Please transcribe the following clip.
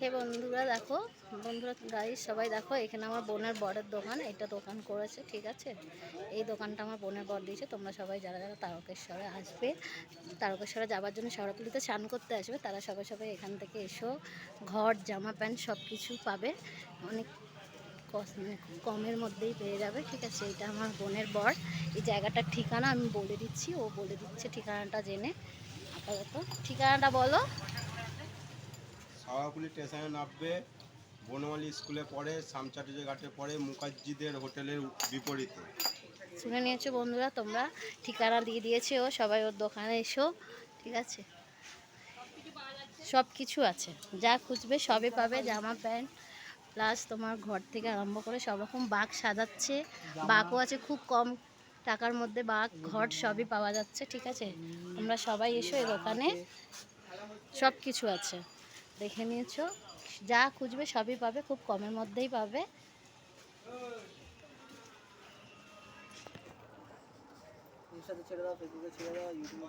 হে বন্ধুরা দেখো, বন্ধুরা গাইস সবাই দেখো, এখানে আমার বোনের বরের দোকান, এটা দোকান করেছে, ঠিক আছে। এই দোকানটা আমার বোনের বর দিয়েছে। তোমরা সবাই যারা যারা তারকেশ্বরে আসবে, তারকেশ্বরে যাওয়ার জন্য শরৎলিতে স্নান করতে আসবে, তারা সবাই সবাই এখান থেকে এসো। ঘর, জামা প্যান্ট সব কিছু পাবে, অনেক মানে খুব কমের মধ্যেই পেয়ে যাবে, ঠিক আছে। এটা আমার বোনের বর। এই জায়গাটার ঠিকানা আমি বলে দিচ্ছি, ও বলে দিচ্ছে ঠিকানাটা জেনে। আপাতত ঠিকানাটা বলো। সাওয়াকুলি স্টেশনে নামবে, বনমালী স্কুলে পড়ে, সামচাটুরি ঘাটে পড়ে, মুখার্জিদের হোটেলের বিপরীতে। শুনে নিয়েছো বন্ধুরা, তোমরা ঠিকানা দিয়ে দিয়েছে ও, সবাই ওর দোকানে এসো, ঠিক আছে। সব কিছু আছে, যা খুঁজবে সবই পাবে, জামা প্যান্ট প্লাস তোমার ঘর থেকে আরম্ভ করে সব রকম। বাগ সাজাচ্ছে, বাগও আছে খুব কম টাকার মধ্যে, বাগ ঘর সবই পাওয়া যাচ্ছে, ঠিক আছে। তোমরা সবাই এসো, এই দোকানে সব কিছু আছে, দেখে নিয়েছো। যা খুঁজবে সবই পাবে, খুব কমের মধ্যেই পাবে। ইনস্টাতে ছেড়ে দাও, ফেসবুকে ছেড়ে দাও, ইউটিউবে